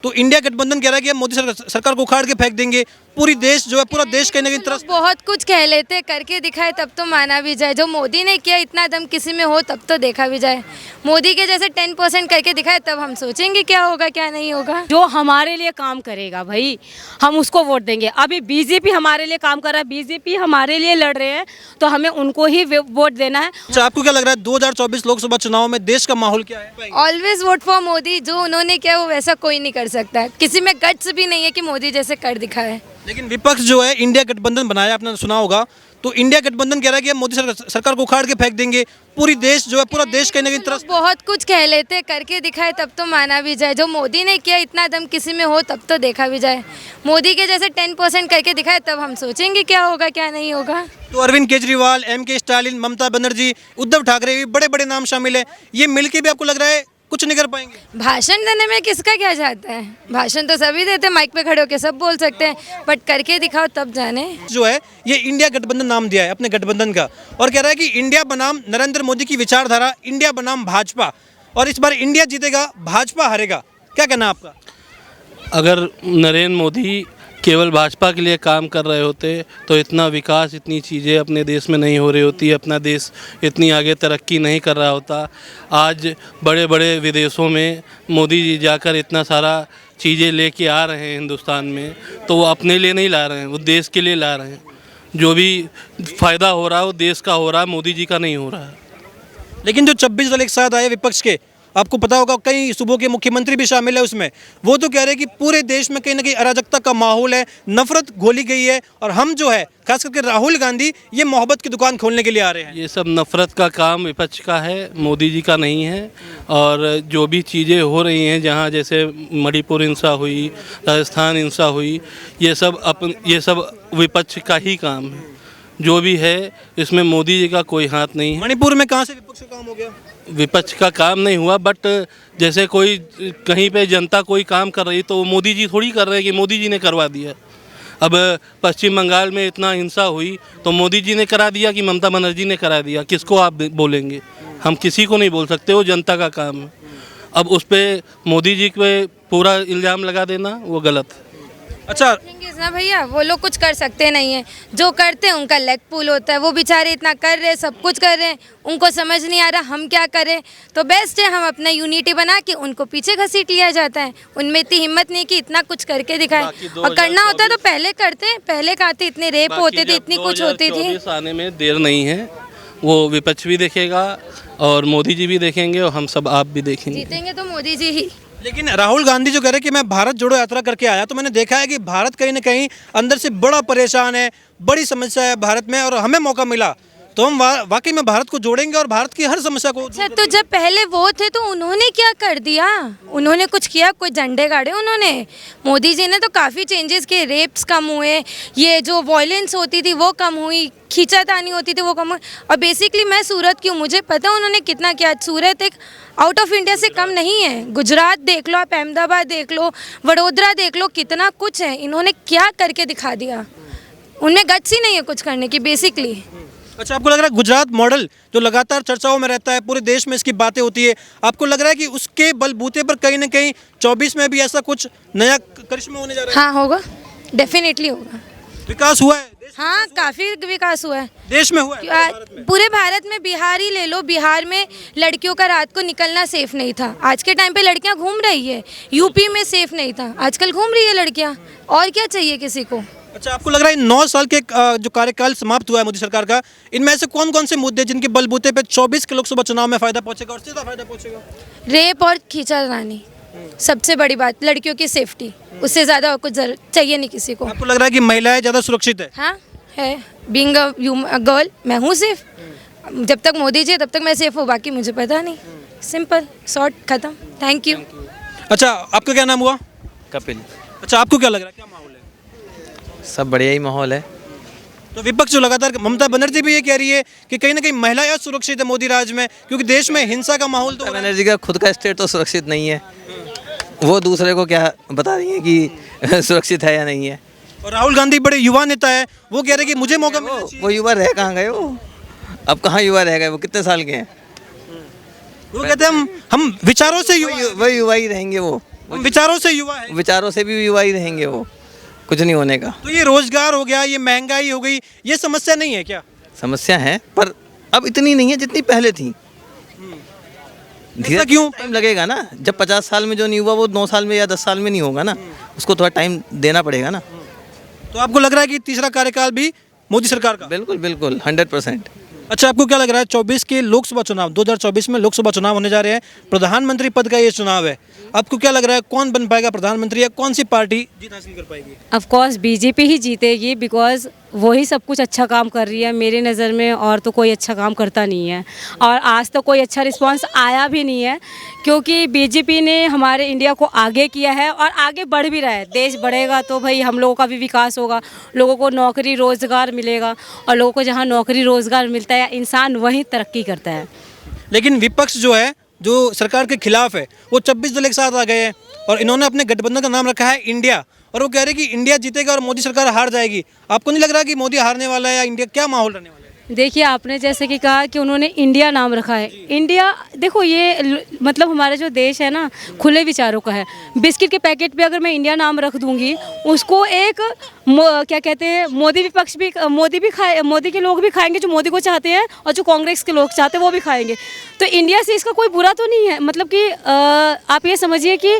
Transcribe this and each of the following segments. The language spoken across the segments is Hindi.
तो इंडिया गठबंधन कह रहा है कि हम मोदी सरकार को उखाड़ के फेंक देंगे। पूरी देश जो है, पूरा देश कहीं ना कहीं तरस। बहुत कुछ कह लेते, करके दिखाए तब तो माना भी जाए। जो मोदी ने किया इतना दम किसी में हो तब तो देखा भी जाए। मोदी के जैसे 10% करके दिखाए तब हम सोचेंगे क्या होगा क्या नहीं होगा। जो हमारे लिए काम करेगा भाई हम उसको वोट देंगे। अभी बीजेपी हमारे लिए काम कर रहा है, बीजेपी हमारे लिए लड़ रहे हैं तो हमें उनको ही वोट देना है। अच्छा, आपको क्या लग रहा है 2024 लोकसभा चुनाव में देश का माहौल क्या है? Always vote for Modi. जो उन्होंने किया वो वैसा कोई नहीं कर सकता। किसी में गट्स भी नहीं है कि मोदी जैसे कर दिखाए। लेकिन विपक्ष जो है इंडिया गठबंधन बनाया, आपने सुना होगा, तो इंडिया गठबंधन कह रहा है कि हम मोदी सरकार को उखाड़ के फेंक देंगे। पूरी देश जो है, पूरा देश कहीं ना कहीं तरस। बहुत कुछ कह लेते, करके दिखाए तब तो माना भी जाए। जो मोदी ने किया इतना दम किसी में हो तब तो देखा भी जाए। मोदी के जैसे 10% करके दिखाए तब हम सोचेंगे क्या होगा क्या नहीं होगा। तो अरविंद केजरीवाल, M.K. स्टालिन, ममता बनर्जी, उद्धव ठाकरे, ये बड़े बड़े नाम शामिल है। ये मिलके भी आपको लग रहा है कुछ नहीं कर पाएंगे? भाषण देने में किसका क्या जाता है? भाषण तो सभी देते हैं, माइक पे खड़े होकर सब बोल सकते हैं, बट करके दिखाओ तब जाने। जो है ये इंडिया गठबंधन नाम दिया है अपने गठबंधन का, और कह रहा है कि इंडिया बनाम नरेंद्र मोदी की विचारधारा, इंडिया बनाम भाजपा, और इस बार इंडिया जीतेगा, भाजपा हारेगा। क्या कहना है आपका? अगर नरेंद्र मोदी केवल भाजपा के लिए काम कर रहे होते तो इतना विकास, इतनी चीज़ें अपने देश में नहीं हो रही होती, अपना देश इतनी आगे तरक्की नहीं कर रहा होता। आज बड़े बड़े विदेशों में मोदी जी जाकर इतना सारा चीज़ें लेके आ रहे हैं हिंदुस्तान में, तो वो अपने लिए नहीं ला रहे हैं, वो देश के लिए ला रहे हैं। जो भी फ़ायदा हो रहा है वो देश का हो रहा है, मोदी जी का नहीं हो रहा है। लेकिन जो 26 दल एक साथ आए विपक्ष के, आपको पता होगा कई सूबों के मुख्यमंत्री भी शामिल है उसमें, वो तो कह रहे हैं कि पूरे देश में कहीं ना कहीं अराजकता का माहौल है, नफरत घोली गई है, और हम जो है खास करके राहुल गांधी ये मोहब्बत की दुकान खोलने के लिए आ रहे हैं। ये सब नफ़रत का काम विपक्ष का है, मोदी जी का नहीं है। और जो भी चीज़ें हो रही हैं, जहाँ जैसे मणिपुर हिंसा हुई, राजस्थान हिंसा हुई, ये सब विपक्ष का ही काम है। जो भी है इसमें मोदी जी का कोई हाथ नहीं है। मणिपुर में कहाँ से विपक्ष का काम हो गया? विपक्ष का काम नहीं हुआ, बट जैसे कोई कहीं पे जनता कोई काम कर रही तो वो मोदी जी थोड़ी कर रहे हैं कि मोदी जी ने करवा दिया। अब पश्चिम बंगाल में इतना हिंसा हुई तो मोदी जी ने करा दिया कि ममता बनर्जी ने करा दिया? किसको आप बोलेंगे? हम किसी को नहीं बोल सकते, वो जनता का काम है। अब उस पर मोदी जी पे पूरा इल्ज़ाम लगा देना वो गलत है। अच्छा ना भैया, वो लोग कुछ कर सकते नहीं है। जो करते हैं उनका लेग पुल होता है। वो बेचारे इतना कर रहे हैं, सब कुछ कर रहे हैं, उनको समझ नहीं आ रहा हम क्या करें। तो बेस्ट है हम अपना यूनिटी बना के उनको पीछे घसीट लिया जाता है। उनमें इतनी हिम्मत नहीं कि इतना कुछ करके दिखाए, और करना होता है तो पहले करते। पहले कहाँ थे इतने रेप होते थे, इतनी कुछ होती थी। आने में देर नहीं है, वो विपक्ष भी देखेगा और मोदी जी भी देखेंगे और हम सब आप भी देखेंगे। जीतेंगे तो मोदी जी ही। लेकिन राहुल गांधी जो कह रहे हैं कि मैं भारत जोड़ो यात्रा करके आया, तो मैंने देखा है कि भारत कहीं ना कहीं अंदर से बड़ा परेशान है, बड़ी समस्या है भारत में, और हमें मौका मिला तो हम वाकई में भारत को जोड़ेंगे और भारत की हर समस्या को। अच्छा, तो जब पहले वो थे तो उन्होंने क्या कर दिया? उन्होंने कुछ किया? कोई झंडे गाड़े उन्होंने? मोदी जी ने तो काफ़ी चेंजेस किए। रेप्स कम हुए, ये जो वॉयलेंस होती थी वो कम हुई, खींचातानी होती थी वो कम हुई। और बेसिकली मैं सूरत की हूँ, मुझे पता उन्होंने कितना किया। सूरत एक आउट ऑफ इंडिया से कम नहीं है। गुजरात देख लो आप, अहमदाबाद देख लो, वडोदरा देख लो, कितना कुछ है। इन्होंने क्या करके दिखा दिया? उनमें गट्स ही नहीं है कुछ करने की बेसिकली। अच्छा, आपको लग रहा है गुजरात मॉडल जो लगातार चर्चाओं में रहता है, पूरे देश में इसकी बातें होती है, आपको लग रहा है कि उसके बलबूते पर कहीं ना कहीं 24 में भी ऐसा कुछ नया करिश्मा होने जा रहा है? हाँ होगा, डेफिनेटली होगा। विकास हुआ है देश में? हाँ, काफ़ी विकास हुआ है देश में हुआ है, पूरे भारत में। बिहार ही ले लो, बिहार में लड़कियों का रात को निकलना सेफ नहीं था। आज के टाइम पे लड़कियां घूम रही है। यूपी में सेफ नहीं था, आजकल घूम रही है लड़कियां। और क्या चाहिए किसी को? अच्छा, आपको लग रहा है 9 साल के जो कार्यकाल समाप्त हुआ है मोदी सरकार का, इनमें से कौन कौन से मुद्दे जिनके बलबूते पे 24 के लोकसभा चुनाव में फायदा पहुंचेगा और सीधा फायदा पहुंचेगा? रेप और खींचातानी सबसे बड़ी बात, लड़कियों की सेफ्टी, उससे ज़्यादा और कुछ चाहिए नहीं किसी को। आपको लग रहा है कि महिलाएं ज़्यादा सुरक्षित है? हाँ है, बीइंग अ गर्ल मैं हूँ सेफ। जब तक मोदी जी है तब तक मैं सेफ हूँ, बाकी मुझे पता नहीं। सिंपल, शॉर्ट, खत्म। Thank you. अच्छा, आपका क्या नाम हुआ? कपिल। अच्छा, आपको क्या लग रहा है, क्या माहौल है? सब बढ़िया ही माहौल है। तो विपक्ष जो लगातार, ममता बनर्जी भी ये कह रही है कि कहीं ना कहीं महिलाएं सुरक्षित है मोदी राज में, क्योंकि देश में हिंसा का माहौल तो हो रहा है। बनर्जी का खुद का स्टेट तो सुरक्षित नहीं है, वो दूसरे को क्या बता रही है कि सुरक्षित है या नहीं है। और राहुल गांधी बड़े युवा नेता है, वो कह रहे हैं कि मुझे मौका मिलना चाहिए। वो युवा रह कहाँ गए? वो अब कहाँ युवा रह गए? वो कितने साल के हैं? वो कहते हैं हम विचारों से युवा वो युवा ही रहेंगे। वो हम विचारों से युवा है। विचारों से भी युवा ही रहेंगे, वो कुछ नहीं होने का। तो ये रोजगार हो गया, ये महंगाई हो गई, ये समस्या नहीं है क्या? समस्या है पर अब इतनी नहीं है जितनी पहले थी। ऐसा क्यों? टाइम लगेगा ना, जब 50 साल में जो नहीं हुआ वो 9 साल में या 10 साल में नहीं होगा ना, उसको थोड़ा टाइम देना पड़ेगा ना। तो आपको लग रहा है कि तीसरा कार्यकाल भी मोदी सरकार का? बिल्कुल बिल्कुल 100%। अच्छा, आपको क्या लग रहा है 24 के लोकसभा चुनाव, 2024 में लोकसभा चुनाव होने जा रहे हैं, प्रधानमंत्री पद का ये चुनाव है, आपको क्या लग रहा है कौन बन पाएगा प्रधानमंत्री या कौन सी पार्टी जीत हासिल कर पाएगी? ऑफ कोर्स बीजेपी ही जीतेगी, बिकॉज वही सब कुछ अच्छा काम कर रही है मेरी नज़र में, और तो कोई अच्छा काम करता नहीं है, और आज तो कोई अच्छा रिस्पांस आया भी नहीं है, क्योंकि बीजेपी ने हमारे इंडिया को आगे किया है और आगे बढ़ भी रहा है। देश बढ़ेगा तो भाई हम लोगों का भी विकास होगा, लोगों को नौकरी रोज़गार मिलेगा, और लोगों को जहाँ नौकरी रोज़गार मिलता है इंसान वहीं तरक्की करता है। लेकिन विपक्ष जो है, जो सरकार के खिलाफ है, वो 26 दल एक साथ आ गए हैं और इन्होंने अपने गठबंधन का नाम रखा है इंडिया, और वो कह रहे हैं कि इंडिया जीतेगा और मोदी सरकार हार जाएगी। आपको नहीं लग रहा कि मोदी हारने वाला है या इंडिया, क्या माहौल रहने वाला है? देखिए, आपने जैसे कि कहा कि उन्होंने इंडिया नाम रखा है। इंडिया, देखो ये मतलब हमारा जो देश है ना, खुले विचारों का है। बिस्किट के पैकेट पे अगर मैं इंडिया नाम रख दूंगी, उसको एक क्या कहते हैं, मोदी विपक्ष भी, मोदी के लोग भी खाएंगे जो मोदी को चाहते हैं, और जो कांग्रेस के लोग चाहते हैं वो भी खाएंगे। तो इंडिया से इसका कोई बुरा तो नहीं है, मतलब कि आप ये समझिए कि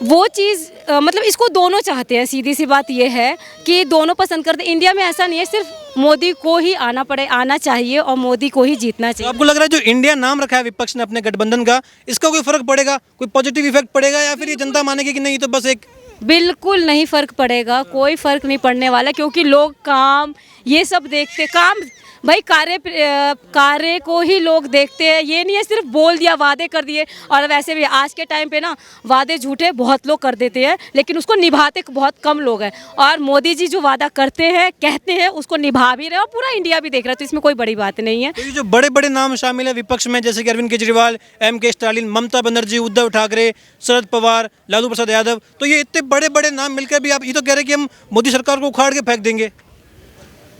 वो चीज़ मतलब इसको दोनों चाहते हैं। सीधी सी बात ये है कि दोनों पसंद करते हैं। इंडिया में ऐसा नहीं है सिर्फ मोदी को ही आना चाहिए और मोदी को ही जीतना तो चाहिए। आपको लग रहा है जो इंडिया नाम रखा है विपक्ष ने अपने गठबंधन का, इसका कोई फर्क पड़ेगा, कोई पॉजिटिव इफेक्ट पड़ेगा, या फिर ये जनता मानेगी कि नहीं तो बस एक? बिल्कुल नहीं फ़र्क पड़ेगा, कोई फ़र्क नहीं पड़ने वाला, क्योंकि लोग काम ये सब देखते, काम भाई कार्य को ही लोग देखते हैं। ये नहीं है सिर्फ बोल दिया, वादे कर दिए। और वैसे भी आज के टाइम पे ना वादे झूठे बहुत लोग कर देते हैं, लेकिन उसको निभाते बहुत कम लोग हैं। और मोदी जी जो वादा करते हैं, कहते हैं, उसको निभा भी रहे हैं, और पूरा इंडिया भी देख रहा है, तो इसमें कोई बड़ी बात नहीं है। तो ये जो बड़े बड़े नाम शामिल है विपक्ष में, जैसे कि अरविंद केजरीवाल, M.K. स्टालिन, ममता बनर्जी, उद्धव ठाकरे, शरद पवार, लालू प्रसाद यादव, तो ये इतने बड़े बड़े नाम मिलकर भी आप ये तो कह रहे हैं कि हम मोदी सरकार को उखाड़ के फेंक देंगे।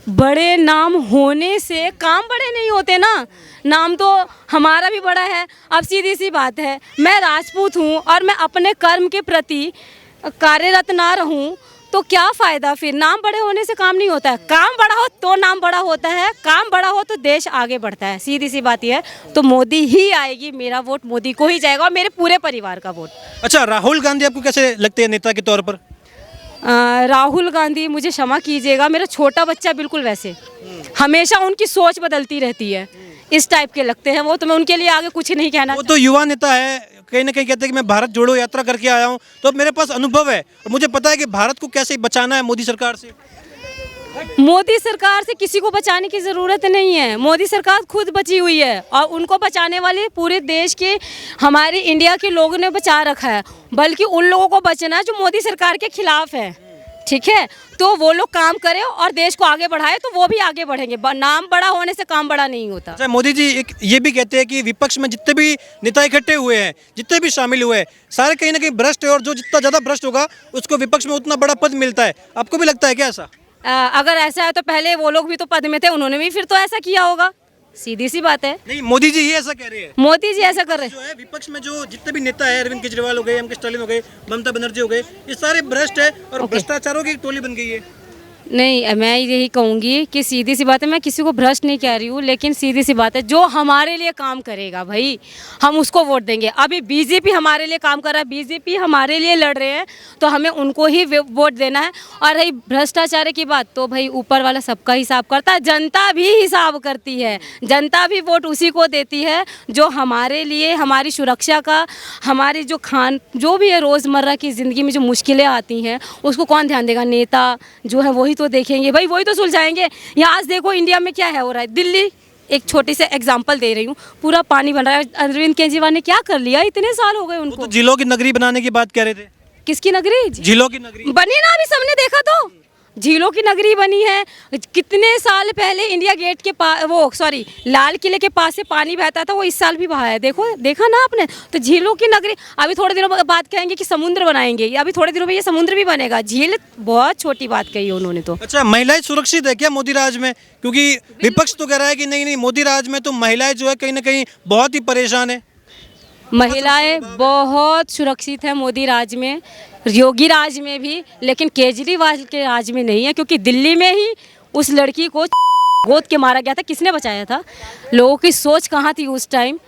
बड़े नाम होने से काम बड़े नहीं होते ना, नाम तो हमारा भी बड़ा है। अब सीधी सी बात है, मैं राजपूत हूँ और मैं अपने कर्म के प्रति कार्यरत ना रहूँ तो क्या फ़ायदा? फिर नाम बड़े होने से काम नहीं होता है, काम बड़ा हो तो नाम बड़ा होता है, काम बड़ा हो तो देश आगे बढ़ता है। सीधी सी बात यह है, तो मोदी ही आएगी, मेरा वोट मोदी को ही जाएगा, और मेरे पूरे परिवार का वोट। अच्छा, राहुल गांधी आपको कैसे लगते हैं नेता के तौर पर? राहुल गांधी, मुझे क्षमा कीजिएगा, मेरा छोटा बच्चा बिल्कुल वैसे, हमेशा उनकी सोच बदलती रहती है, इस टाइप के लगते हैं वो, तो मैं उनके लिए आगे कुछ नहीं कहना। वो तो युवा नेता है, कहीं ना कहीं कहते हैं कि मैं भारत जोड़ो यात्रा करके आया हूँ, तो अब मेरे पास अनुभव है और मुझे पता है कि भारत को कैसे बचाना है मोदी सरकार से। मोदी सरकार से किसी को बचाने की ज़रूरत नहीं है, मोदी सरकार खुद बची हुई है, और उनको बचाने वाले पूरे देश के, हमारे इंडिया के लोगों ने बचा रखा है। बल्कि उन लोगों को बचना है जो मोदी सरकार के खिलाफ है, ठीक है? तो वो लोग काम करें और देश को आगे बढ़ाए, तो वो भी आगे बढ़ेंगे। नाम बड़ा होने से काम बड़ा नहीं होता। अच्छा, मोदी जी एक ये भी कहते हैं कि विपक्ष में जितने भी नेता इकट्ठे हुए हैं, जितने भी शामिल हुए हैं, सारे कहीं ना कहीं भ्रष्ट है, और जो जितना ज़्यादा भ्रष्ट होगा उसको विपक्ष में उतना बड़ा पद मिलता है। आपको भी लगता है क्या ऐसा? अगर ऐसा है तो पहले वो लोग भी तो पद में थे, उन्होंने भी फिर तो ऐसा किया होगा, सीधी सी बात है। नहीं, मोदी जी ही ऐसा कह रहे हैं। मोदी जी ऐसा कर रहे हैं। जो है विपक्ष में जो जितने भी नेता है, अरविंद केजरीवाल हो गए, M.K. स्टालिन हो गए, ममता बनर्जी हो गए, ये सारे भ्रष्ट है और भ्रष्टाचारों की टोली बन गई है। नहीं, मैं यही कहूँगी कि सीधी सी बात है, मैं किसी को भ्रष्ट नहीं कह रही हूँ, लेकिन सीधी सी बात है, जो हमारे लिए काम करेगा भाई हम उसको वोट देंगे। अभी बीजेपी हमारे लिए काम कर रहा है, बीजेपी हमारे लिए लड़ रहे हैं, तो हमें उनको ही वोट देना है। और रही भ्रष्टाचार की बात, तो भाई ऊपर वाला सबका हिसाब करता है, जनता भी हिसाब करती है, जनता भी वोट उसी को देती है जो हमारे लिए, हमारी सुरक्षा का, हमारी जो भी है रोज़मर्रा की ज़िंदगी में जो मुश्किलें आती हैं उसको कौन ध्यान देगा? नेता जो है वही तो देखेंगे भाई, वही तो सुलझाएंगे। यहाँ आज देखो इंडिया में क्या है हो रहा है, दिल्ली, एक छोटी से एग्जांपल दे रही हूँ, पूरा पानी बन रहा है। अरविंद केजरीवाल ने क्या कर लिया? इतने साल हो गए वो उनको। तो झीलों की नगरी बनाने की बात कह रहे थे। किसकी नगरी? झीलों की नगरी बनी ना, अभी सबने देखा, तो झीलों की नगरी बनी है। कितने साल पहले इंडिया गेट के पास, लाल किले के पास से पानी बहता था, वो इस साल भी बहा है, देखा ना आपने? तो झीलों की नगरी, अभी थोड़े दिनों बाद कहेंगे कि समुद्र बनाएंगे, अभी थोड़े दिनों में ये समुद्र भी बनेगा। झील बहुत छोटी बात कही है उन्होंने तो। अच्छा, महिलाएं सुरक्षित है क्या मोदी राज में? क्योंकि विपक्ष तो कह रहा है कि नहीं, मोदी राज में तो महिलाएं जो है कहीं ना कहीं बहुत ही परेशान है। महिलाएं बहुत सुरक्षित है मोदी राज में, योगी राज में भी, लेकिन केजरीवाल के राज में नहीं है, क्योंकि दिल्ली में ही उस लड़की को गोद के मारा गया था। किसने बचाया था? लोगों की सोच कहाँ थी उस टाइम?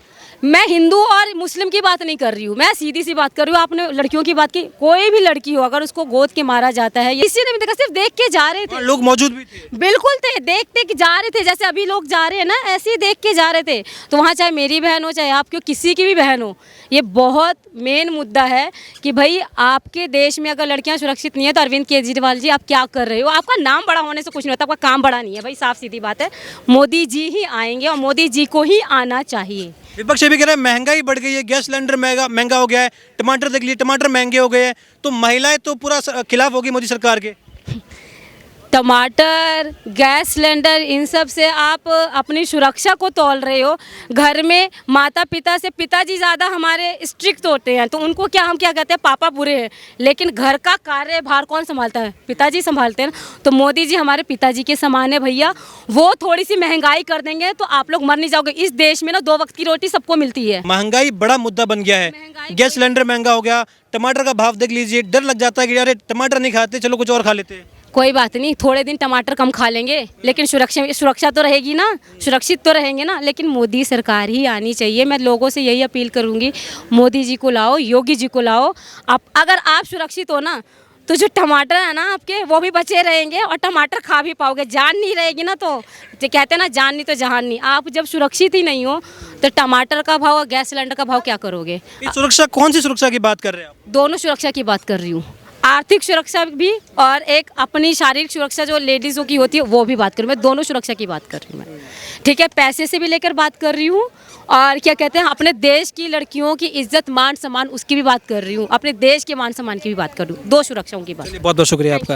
मैं हिंदू और मुस्लिम की बात नहीं कर रही हूँ, मैं सीधी सी बात कर रही हूँ। आपने लड़कियों की बात की, कोई भी लड़की हो अगर उसको गोद के मारा जाता है, किसी ने भी देखा, सिर्फ देख के जा रहे थे। लोग मौजूद भी थे। बिल्कुल थे, देखते कि जा रहे थे, जैसे अभी लोग जा रहे हैं ना, ऐसे ही देख के जा रहे थे। तो वहाँ चाहे मेरी बहन हो, चाहे आपकी, किसी की भी बहन हो, ये बहुत मेन मुद्दा है कि भाई आपके देश में अगर लड़कियां सुरक्षित नहीं है तो अरविंद केजरीवाल जी आप क्या कर रहे हो? आपका नाम बड़ा होने से कुछ नहीं होता, आपका काम बड़ा नहीं है भाई, साफ सीधी बात है। मोदी जी ही आएंगे और मोदी जी को ही आना चाहिए। विपक्ष ये भी कह रहा है महंगाई बढ़ गई है, गैस सिलेंडर महंगा हो गया है, टमाटर देख लीजिए, टमाटर महंगे हो गए हैं, तो महिलाएं तो पूरा खिलाफ होगी मोदी सरकार के। टमाटर, गैस सिलेंडर, इन सब से आप अपनी सुरक्षा को तौल रहे हो। घर में माता पिता से पिताजी ज़्यादा हमारे स्ट्रिक्ट होते हैं, तो उनको क्या, हम क्या कहते हैं, पापा बुरे हैं, लेकिन घर का कार्यभार कौन संभालता है? पिताजी संभालते हैं। तो मोदी जी हमारे पिताजी के समान है भैया। वो थोड़ी सी महंगाई कर देंगे तो आप लोग मर नहीं जाओगे। इस देश में ना 2 वक्त की रोटी सबको मिलती है। महंगाई बड़ा मुद्दा बन गया है, गैस सिलेंडर महंगा हो गया, टमाटर का भाव देख लीजिए, डर लग जाता है कि यार टमाटर नहीं खाते, चलो कुछ और खा लेते हैं। कोई बात नहीं, थोड़े दिन टमाटर कम खा लेंगे, लेकिन सुरक्षा तो रहेगी ना, सुरक्षित तो रहेंगे ना। लेकिन मोदी सरकार ही आनी चाहिए। मैं लोगों से यही अपील करूंगी, मोदी जी को लाओ, योगी जी को लाओ। आप अगर आप सुरक्षित हो ना, तो जो टमाटर है ना आपके, वो भी बचे रहेंगे और टमाटर खा भी पाओगे। जान नहीं रहेगी ना, तो कहते हैं ना, जान नहीं तो जहान नहीं। आप जब सुरक्षित ही नहीं हो तो टमाटर का भाव और गैस सिलेंडर का भाव क्या करोगे? ये सुरक्षा कौन सी सुरक्षा की बात कर रहे हैं आप? दोनों सुरक्षा की बात कर रही हूँ, आर्थिक सुरक्षा भी और एक अपनी शारीरिक सुरक्षा जो लेडीज़ों की होती है वो भी बात कर रही हूँ। मैं दोनों सुरक्षा की बात कर रही हूँ मैं, ठीक है। पैसे से भी लेकर बात कर रही हूँ, और क्या कहते हैं, अपने देश की लड़कियों की इज्जत मान सम्मान उसकी भी बात कर रही हूँ, अपने देश के मान सम्मान की भी बात कर रही हूँ। 2 सुरक्षाओं की बात। बहुत बहुत शुक्रिया आपका।